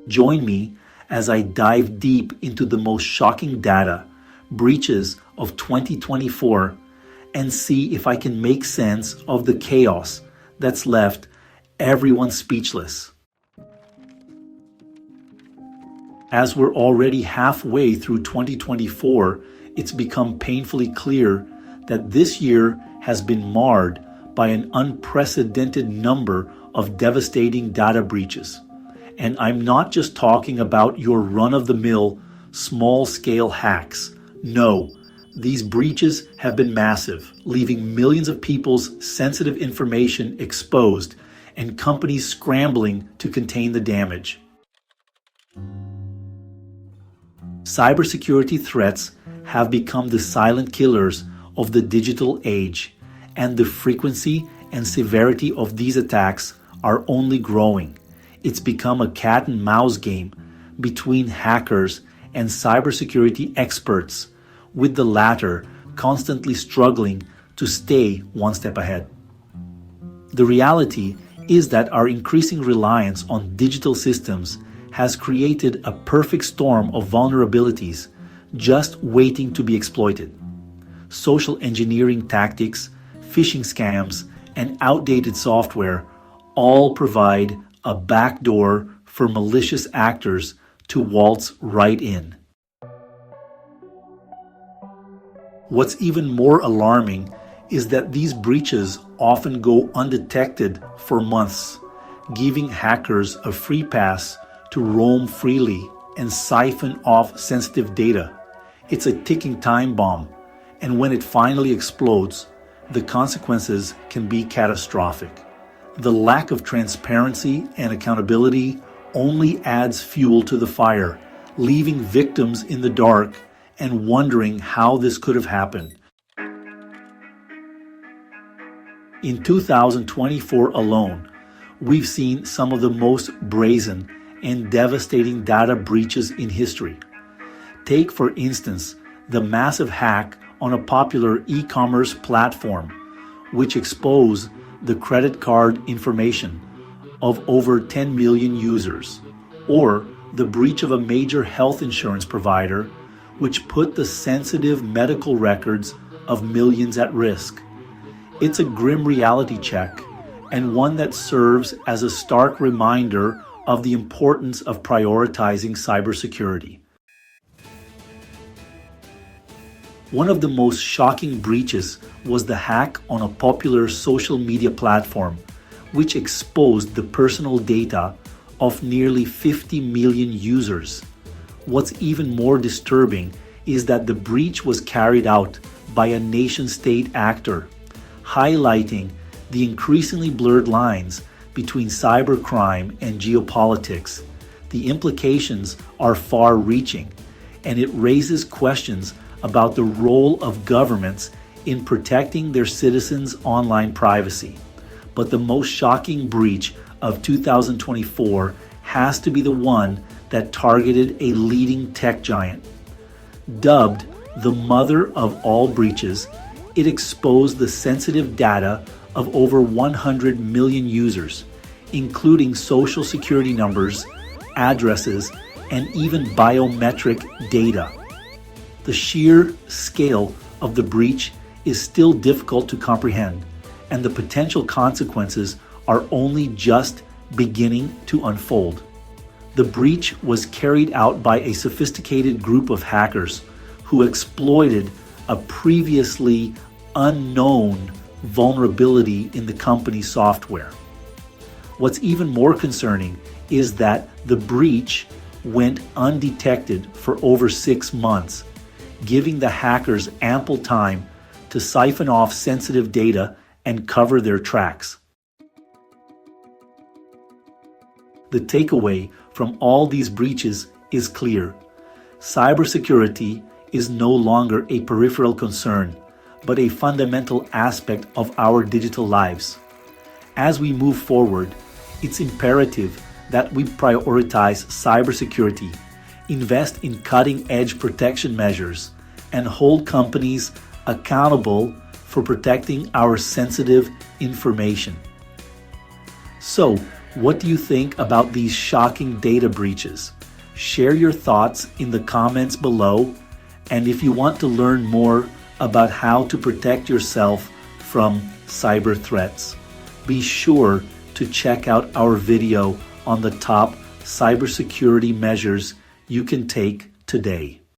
Join me as I dive deep into the most shocking data, breaches of 2024, and see if I can make sense of the chaos that's left everyone speechless. As we're already halfway through 2024, it's become painfully clear that this year has been marred by an unprecedented number of devastating data breaches. And I'm not just talking about your run-of-the-mill, small-scale hacks. No, these breaches have been massive, leaving millions of people's sensitive information exposed and companies scrambling to contain the damage. Cybersecurity threats have become the silent killers of the digital age, and the frequency and severity of these attacks are only growing. It's become a cat and mouse game between hackers and cybersecurity experts, with the latter constantly struggling to stay one step ahead. The reality is that our increasing reliance on digital systems has created a perfect storm of vulnerabilities just waiting to be exploited. Social engineering tactics, phishing scams, and outdated software all provide a backdoor for malicious actors to waltz right in. What's even more alarming is that these breaches often go undetected for months, giving hackers a free pass to roam freely and siphon off sensitive data. It's a ticking time bomb, and when it finally explodes, the consequences can be catastrophic. The lack of transparency and accountability only adds fuel to the fire, leaving victims in the dark and wondering how this could have happened. In 2024 alone, we've seen some of the most brazen and devastating data breaches in history. Take, for instance, the massive hack on a popular e-commerce platform, which exposed the credit card information of over 10 million users, or the breach of a major health insurance provider, which put the sensitive medical records of millions at risk. It's a grim reality check, and one that serves as a stark reminder of the importance of prioritizing cybersecurity. One of the most shocking breaches was the hack on a popular social media platform, which exposed the personal data of nearly 50 million users. What's even more disturbing is that the breach was carried out by a nation-state actor, highlighting the increasingly blurred lines between cybercrime and geopolitics. The implications are far-reaching, and it raises questions about the role of governments in protecting their citizens' online privacy. But the most shocking breach of 2024 has to be the one that targeted a leading tech giant. Dubbed the mother of all breaches, it exposed the sensitive data of over 100 million users, including social security numbers, addresses, and even biometric data. The sheer scale of the breach is still difficult to comprehend, and the potential consequences are only just beginning to unfold. The breach was carried out by a sophisticated group of hackers who exploited a previously unknown vulnerability in the company's software. What's even more concerning is that the breach went undetected for over 6 months, giving the hackers ample time to siphon off sensitive data and cover their tracks. The takeaway from all these breaches is clear. Cybersecurity is no longer a peripheral concern, but a fundamental aspect of our digital lives. As we move forward, it's imperative that we prioritize cybersecurity, invest in cutting-edge protection measures, and hold companies accountable for protecting our sensitive information. So, What do you think about these shocking data breaches? Share your thoughts in the comments below. And if you want to learn more about how to protect yourself from cyber threats, be sure to check out our video on the top cybersecurity measures you can take today.